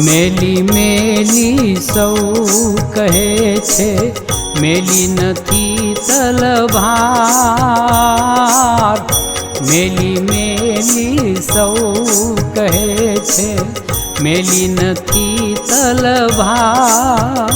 મેલી મેલી સૌ કહે છે, મેલી નથી તલવાર. મેલી મેલી સૌ કહે છે, મેલી નથી તલવાર.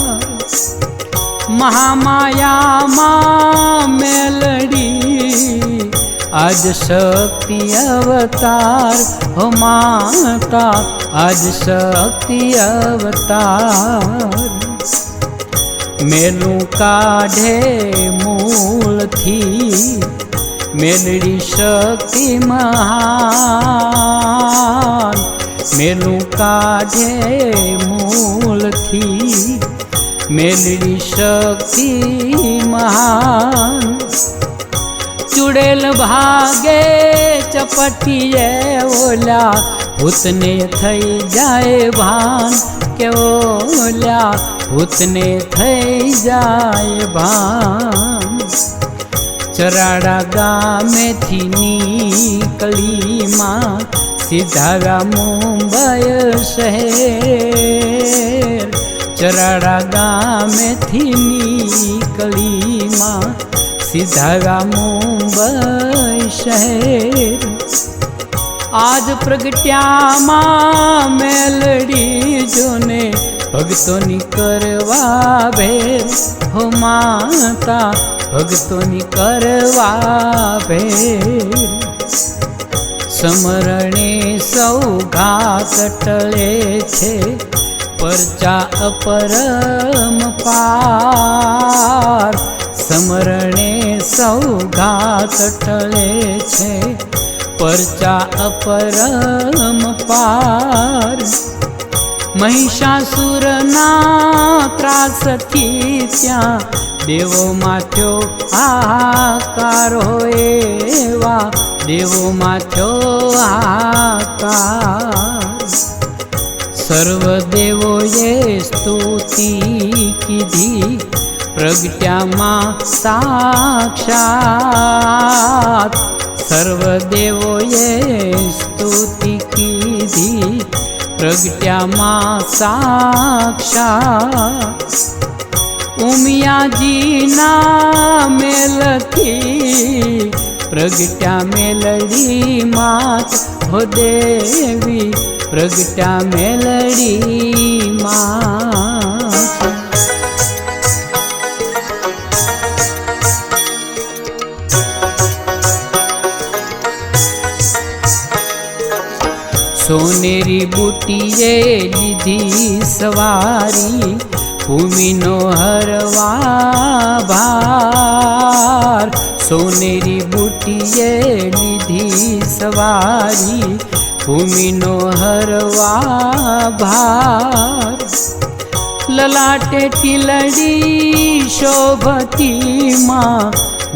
મહામાયામાં મેલડી આજ શક્તિ અવતાર. હો માતા આજ શક્તિ અવતાર. મેલું કાઢે મૂળથી મેલડી શક્તિ મહાન. મેલું કાઢે મૂળથી મેલડી શક્તિ મહાન. ચુડેલ ભાગે ચપટીએ ઓલા ભૂતને થઈ જાય ભાન. કે ઓલા ભૂતને થઈ જાય ભાન. ચરાડા ગામેથી નીકળી માં સીધા મુંબઈ શહેર. ચરાડા ગામેથી નીકળી માં સીધા મુંબઈ શહેર. આજ પ્રગટ્યામાં મેલડી જોને ભક્તોની કરવા ભેર. હો માતા ભક્તોની કરવા ભેર. સમરણે સૌ ઘાત ટળે છે, પરચા અપરમ પાર. સમરણે સૌ ઘાત ટળે છે, પરચા અપરમ પાર. મહિષાસુરના ત્રાસથી ત્યાં દેવો માથ્યો હાહાકાર. એવા દેવો માથ્યો હાહાકાર. સર્વ દેવોએ સ્તુતિ કીધી પ્રગટ્યામાં સાક્ષાત. સર્વ દેવોએ સ્તુતિ કીધી પ્રગટ્યામાં સાક્ષાત. ઉમિયાજીના મેલથી પ્રગટ્યા મેલડી માત. હો દેવી પ્રગટ્યા મેલડી માત. સોનેરી બુટીએ લીધી સવારી ભૂમિનો હરવા ભાર. સોનેરી બુટીએ લીધી સવારી ભૂમિનો હરવા ભાર. લલાટે ટીલડી શોભતી માં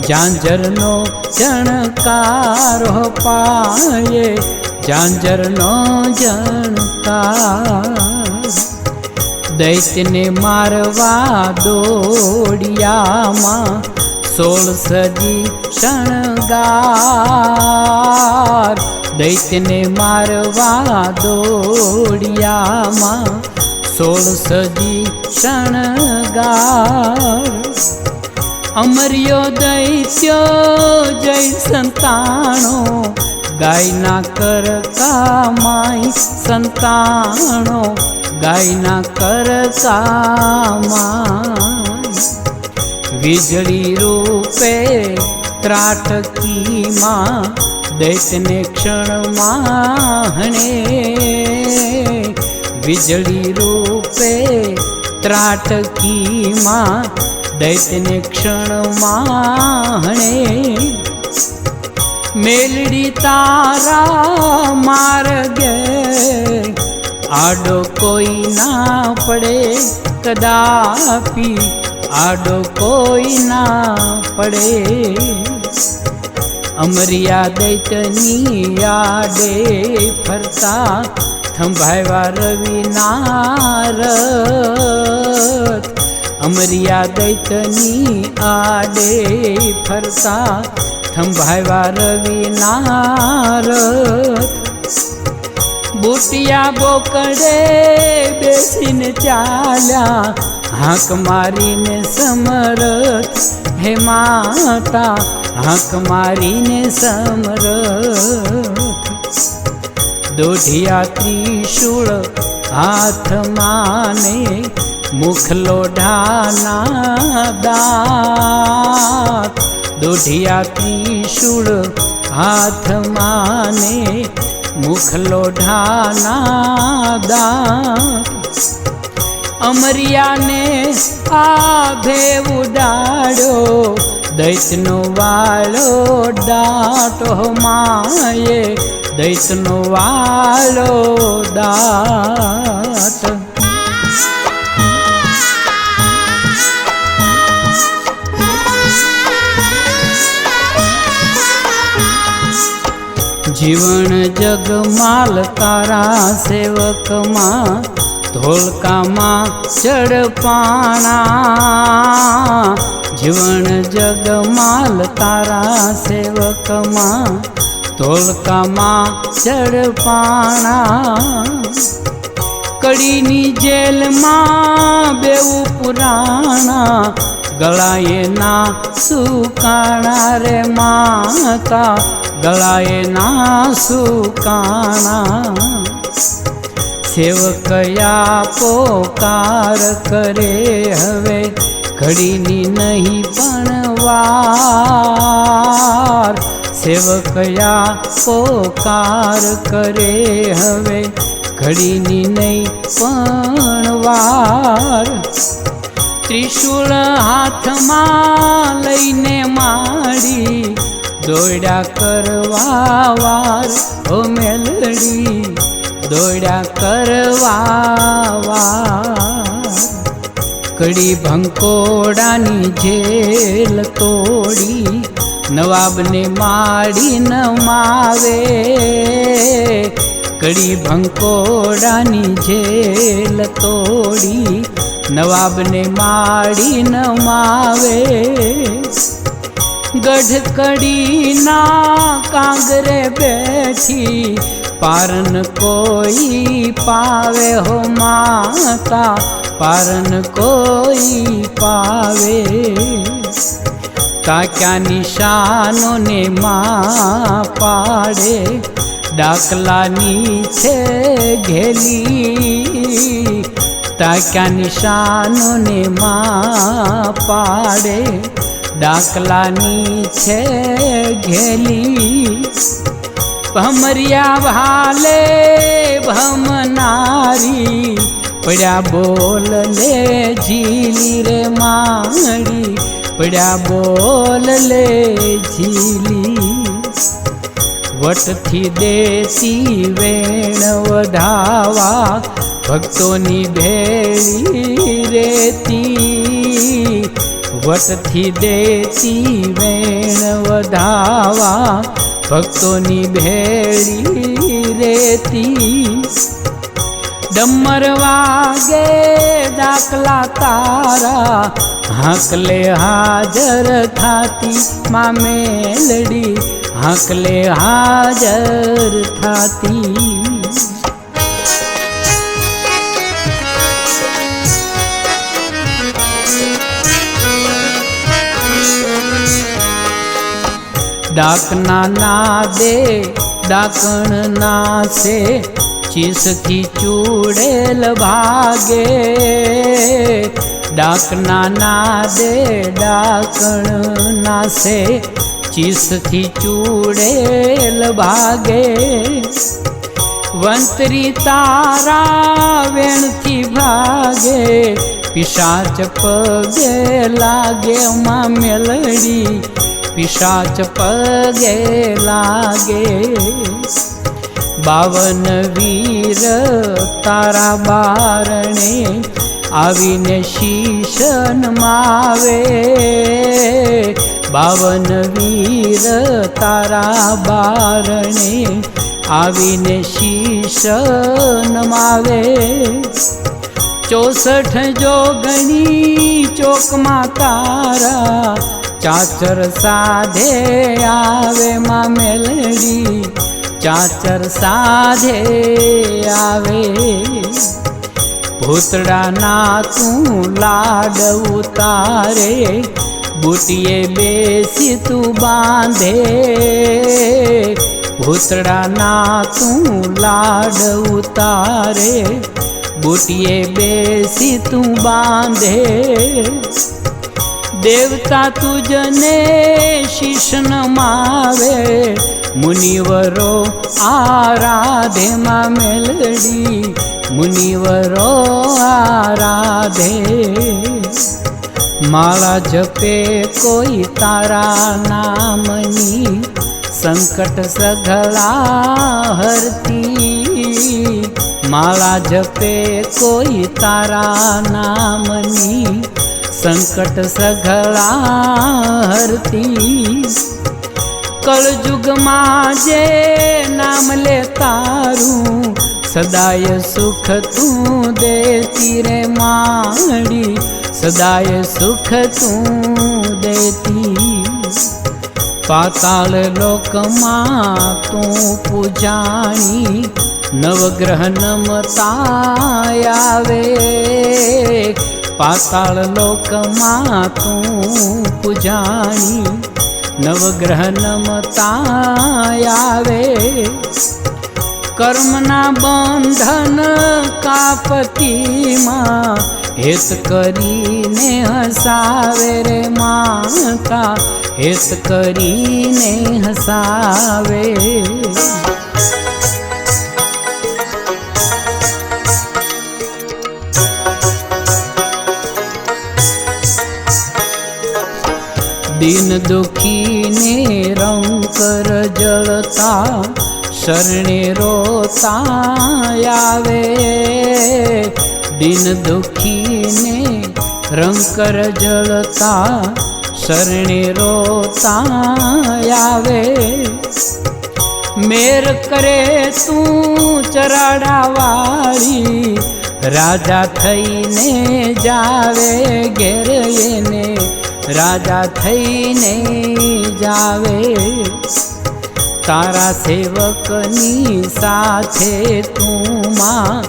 ઝાંઝરનો જણકાર. પાયે ઝાંઝરનો જણકાર. દૈત્યને મારવા દોડિયામાં 16 સદી શણગાર. દૈત્યને મારવા દોડિયામાં 16 સદી શણગાર. અમર્યો દૈત્યો જય સંતાણો ગાયના કરકામાય. સંતાણો ગાયના કરકામાય. વીજળી રૂપે ત્રાટકીમાં દૈત્યને ક્ષણમાં હણે. વીજળી રૂપે ત્રાટકીમાં દૈત્યને ક્ષણમાં હણે. મેલડી તારા માર્ગે આડો કોઈ ના પડે કદાપી. આડો કોઈ ના પડે. અમરિયા દૈત્યની આડે ફરતા થંભાવ્યા રવિના રથ. અમરિયા દૈત્યની આડે ફરતા થંભાવ્યા રવિના રથ. બુટિયા બોકડે બેસીને ચાલ્યા, હાંક મારીને સમરથ હે માતા, હાંક મારીને સમરથ. દોઢિયા ત્રિશૂળ હાથમાં ને મુખ લોઢાના દાંત. દોઢિયા ત્રિશૂળ હાથમાં ને મુખ લોઢાના દાંત. અમરિયાને આભે ઉડાડ્યો, દૈત્યનો વાળો દાંતો માએ, દૈત્યનો વાળો દાંત. જીવન જગમાલ તારા સેવકમાં, ધોલકામાં ચડપાણા. જીવન જગમાલ તારા સેવકમાં, ધોલકામાં ચડપાણા. કડીની જેલમાં બેઉ પુરાણા, ગળાએ ના સુકાણા રે માતા, ગળાએ ના સુકાણા. સેવકયા પોકાર કરે હવે, ઘડીની નહીં પણ વાર. સેવકયા પોકાર કરે હવે, ઘડીની નહીં પણ વાર. ત્રિશૂળ હાથમાં લઈને માડી, દોડ્યા કરવા વાર ઓ મેલડી, દોડ્યા કરવા વાર. કડી ભંકોડાની જેલ તોડી, નવાબને માડી નમાવે. કડી ભંકોડાની જેલ તોડી, નવાબને માડી નમાવે. ગઢ કડીના કાંગરે બેઠી, પારન કોઈ પાવે હો માતા, પારન કોઈ પાવે. કાક્યા નિશાનોને માં પાડે, ડાકલાની છે ઘેલી. તાક્યા નિશાનોને માં પાડે, ડાકલાની છે ઘેલી. ભમરિયા ભાલે ભમનારી, પડ્યા બોલ લે ઝીલી રે માડી, પડ્યા બોલ લે ઝીલી. વટથી દેતી વેણ વધાવા, ભક્તોની ભેળી રેતી. વટથી દેતી વેણ વધાવા, ભક્તોની ભેળી રેતી. ડમર વાગે ડાકલા તારા, હાંકલે હાજર થાતી માં મેલડી, હાંકલે હાજર થાતી. ડાકના નાદે ડાકણ નાસે, ચીસથી ચૂડેલ ભાગે. ડાકના નાદે ડાકણ નાસે, ચીસથી ચૂડેલ ભાગે. વંતરી તારા વેણથી ભાગે, પિશાચ પગે લાગે માં મેલડી, પિશાચ પગે લાગે. 52 વીર તારા બારણે, આવીને શીશ નમાવે. 52 વીર તારા બારણે, આવીને શીશ નમાવે. 64 જોગણી ચોકમાં તારા, ચાચર સાધે આવે માં મેલડી, ચાચર સાધે આવે ભૂતડાના તું લાડ ઉતારે બુટીએ બેસી તું બાંધે ભૂતડાના તું લાડ ઉતારે બુટીએ બેસી તું બાંધે દેવતા તુજને શીશ નમાવે મુનિવરો આરાધે માં મેલડી મુનિવરો આરાધે માળા જપે કોઈ તારા નામની સંકટ સઘળા હરતી માળા જપે કોઈ તારા નામની સંકટ સઘળા હરતી કળયુગમાં જે નામ લે તારું સદાય સુખ તું દેતી રે માડી સદાય સુખ તું દેતી પાતાળ લોકમાં તું પૂજાણી નવગ્રહ નમતા આવે પાતાળ લોકમાં તું પૂજાણી નવગ્રહ નમતા આવે કર્મના બંધન કાપતીમાં હેત કરીને હસાવે રે માતા હેત કરીને હસાવે દીન દુખીને રંકર જળતા શરણે રોતા આવે દીન દુખીને રંકર જળતા શરણે રોતા આવે મેર કરે તું ચરાડાવાળી રાજા થઈને જાવે ઘેર એને રાજા થઈને જાવે તારા સેવકની સાથે તું માં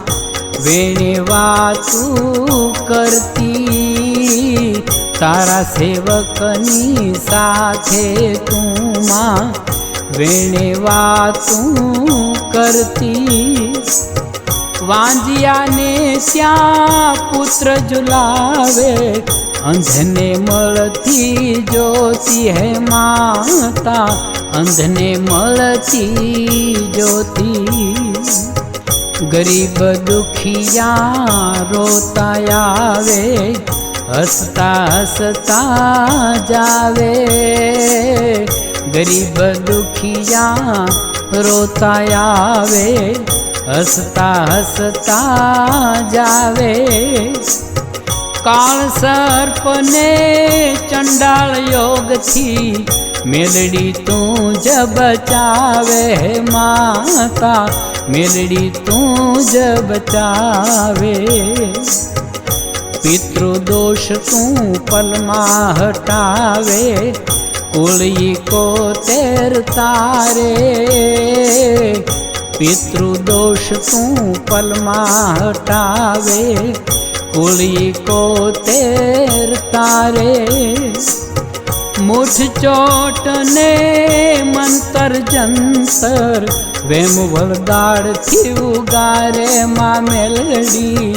વેણે વાતું કરતી તારા સેવકની સાથે તું માં વેણે વાતું કરતી વાંજિયાને ત્યાં પુત્ર ઝુલાવે અંધને મળતી જ્યોતિ હે માતા અંધને મળતી જ્યોતિ ગરીબ દુખિયા રોતા આવે હસતા હસતા જાવે ગરીબ દુખિયા રોતા આવે હસતા હસતા જાવે કાળ સર્પને ચંડાળ યોગથી મેલડી તું જ બચાવે માતા મેલડી તું જ બચાવે પિતૃદોષ તું પલમાં હટાવે કુળઈ કોતેર તારે પિતૃદોષ તું પલમાં હટાવે કુળી કોતેર તારે મુઠ ચોટ ને મંતર જંતર વેમ વળગાડથી ઉગારે માં મેલડી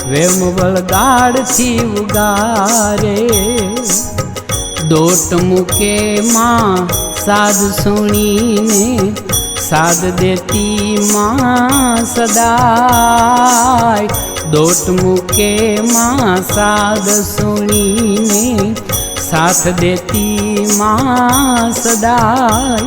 વેમ વળગાડથી ઉગારે દોટ મૂકે માં સાદ સુણીને સાદ દેતી માં સદાય દોટ મૂકે માં સાદ સુણીને સાથ દેતી માં સદાય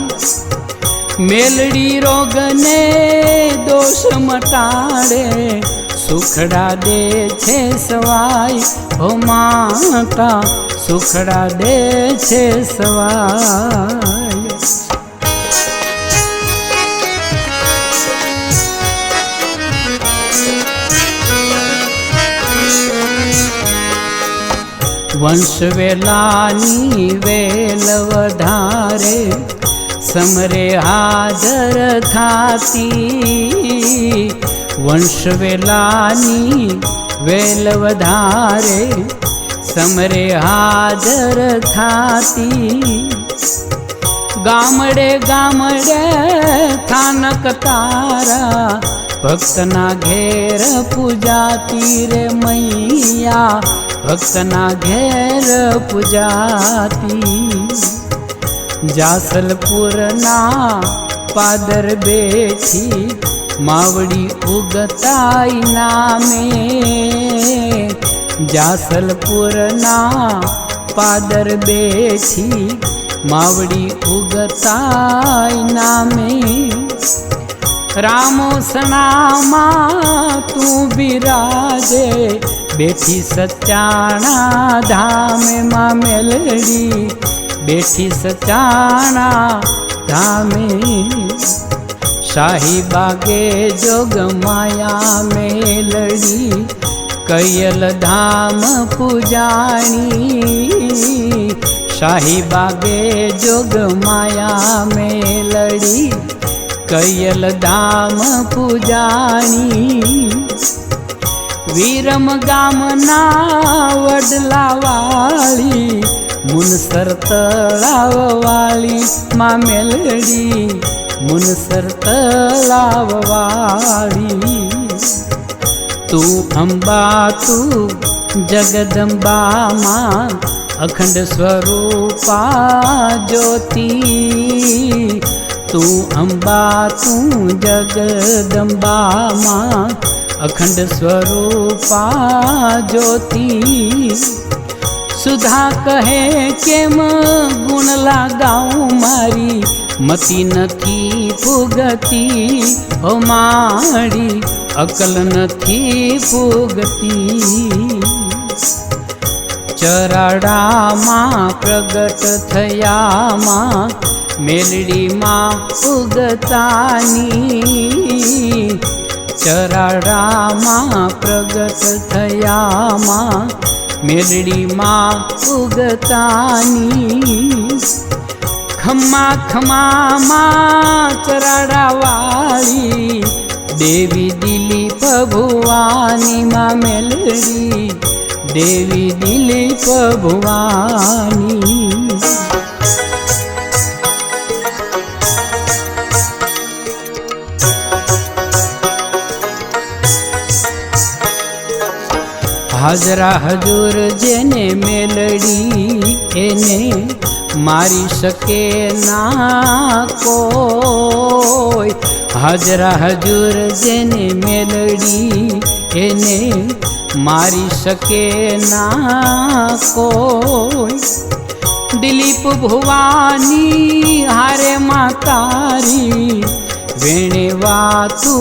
મેલડી રોગને દોષ મટાડે સુખડા દે છે સવાય હો માતા સુખડા દે છે સવાય વંશ વેલાની વેલ વધારે समरे हाजर थाती वंश वेलानी वेल वधारे समरे हाजर थाती गामडे गामडे थानक तारा भक्तना घेर पूजाती रे मैया भक्तना घेर पूजाती जासलपुरना पादर बेठी मावड़ी उगताई नामे जासलपुरना पादर बेठी मावड़ी उगताई नामे रामो सनामा तू बिराजे बेठी सचाना धाम मां मेलड़ी बेठी सचाना धामे शाही बागे जोग माया मेलड़ी कयल धाम पूजाणी शाही बागे जोग माया मेलड़ी कयल धाम पूजाणी वीरम गामना वडलावाली मुनसर तळाववाली मां मेलड़ी मुनसर तळाववाली तू अंबा तू जगदंबा मां अखंड स्वरूपा ज्योति तू अंबा तू जगदंबा मां अखंड स्वरूपा ज्योति सुधा कहे केम गुण लगाऊं मारी मती नथी फुगती ओ माड़ी अकल नथी फुगती चराड़ा मां प्रगट थया मां मेलड़ी मां उगतानी चराड़ा मां प्रगट थया मां मेलड़ी मां उगतानी खम्मा खम्मा मां चराड़ा वाली देवी दिलीप भुवानी मां मेलड़ी देवी दिलीप भुवानी हाजरा हजूर जेने मेलड़ी एने मारी सके ना कोई हाजरा हजूर जेने मेलड़ी एने मारी सके ना कोई दिलीप भुवानी हारे मातारी वेणे वातू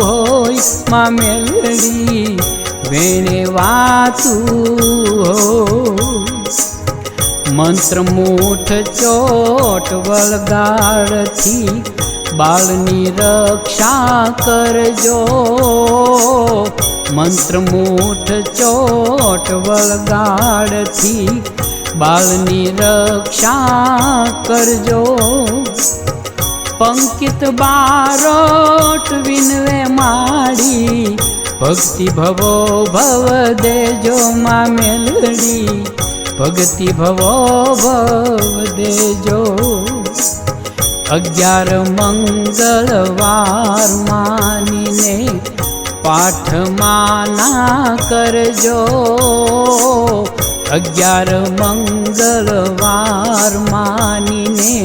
होय मां मेलड़ी वेणे वातू हो मंत्र मूठ चोट वळगाड़थी बाळनी रक्षा करजो मंत्र मूठ चोट वळगाड़थी बाळनी रक्षा करजो पंकित बारोट विनवे माड़ी भक्ति भवो भव देजो मां मेलड़ी भक्ति भवो भव देजो 11 मंगलवार मानीने पाठ माना करजो 11 मंगलवार मानीने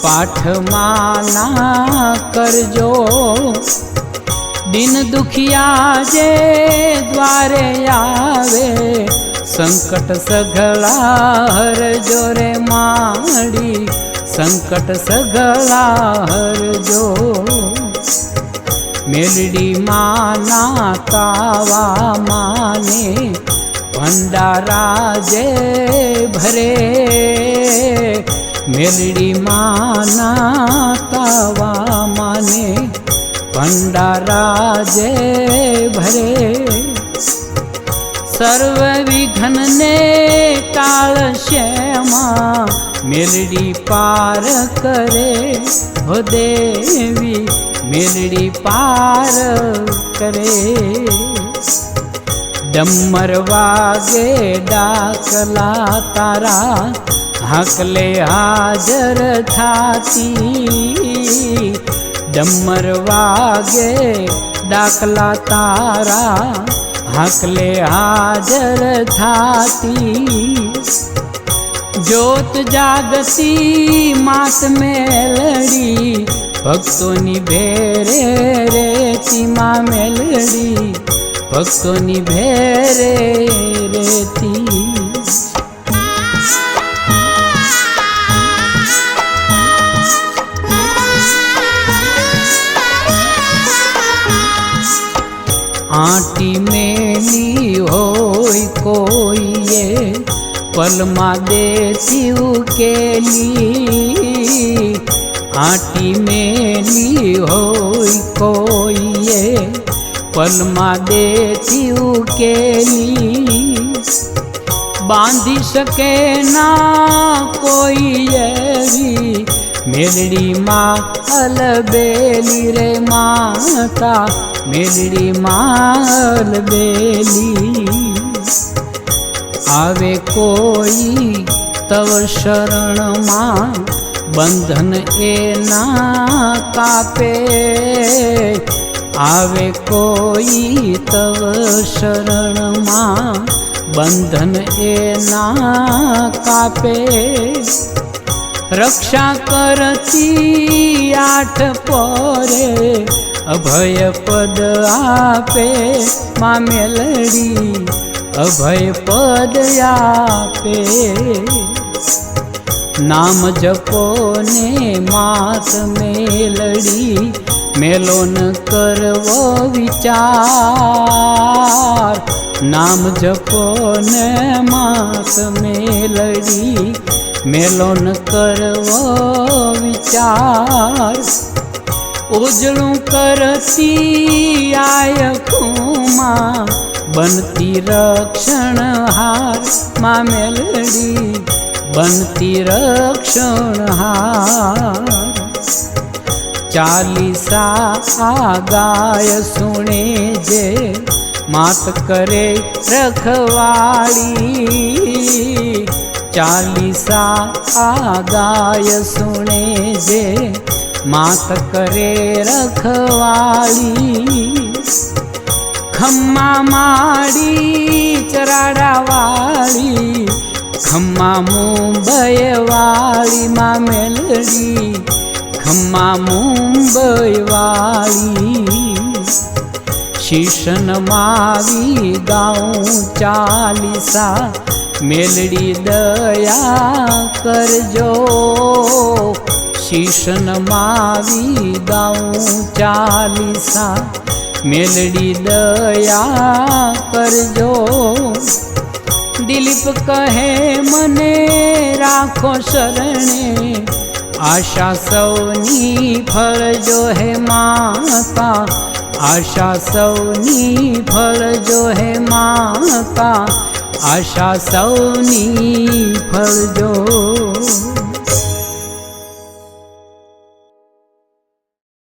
पाठ माना करजो दिन दुखिया जे द्वारे आवे संकट सघला हरजो रे माड़ी संकट सघला हरजो मेलड़ी माना तावा माने भंडारा जे भरे मेलड़ी माना तावा माने भंडारा जे भरे सर्व विघ्न ने टाळ श्यामा मेलडी पार करे हो देवी मेलडी पार करे। डमर वागे डाकला तारा हाकले हाजर थाती। डमर वागे डाकला तारा हाकले हाजर थाती। ज्योत जागती मात मेलडी भक्तोनी भेरे रेती मां मेलडी भक्तोनी भेरे रेती। आटी मेली होय कोई ये पलमा देती उकेली। आटी मेली होय कोई ये पलमा देती उकेली। बांधी सके ना कोई एवी मेलडी मां अलबेली रे माता मेलडी मां अलबेली। आवे कोई तव शरण मां बंधन ए ना कापे। आवे कोई तव शरण मां बंधन ए ना कापे। रक्षा करती आठ पोरे अभय पद आपे मां मेलडी अभय पद आपे। नाम जपो ने मात मेलडी मेलो न करवो विचार। नाम जपो ने मात मेलडी मेलो न करवो विचार। उजळू करती आय खूमा बनती रक्षण हार मां मेलडी बनती रक्षण हार। चालीसा गाय सुने जे मात करे रखवाली। चालीसा गाय सुने जे मात करे रखवाली। खम्मा माड़ी चराड़ा वाली खम्मा मुंबई वाली मां मेलडी खम्मा मुंबई वाली। शीशन मावी गाऊं चालीसा मेलडी दया करजो। शीशन मावी गाऊं चालीसा मेलडी दया करजो। दिलीप कहे मने राखो शरणे आशा सौनी फळजो हे माता। आशा सौनी फळजो हे माता आशा सौनी फळजो।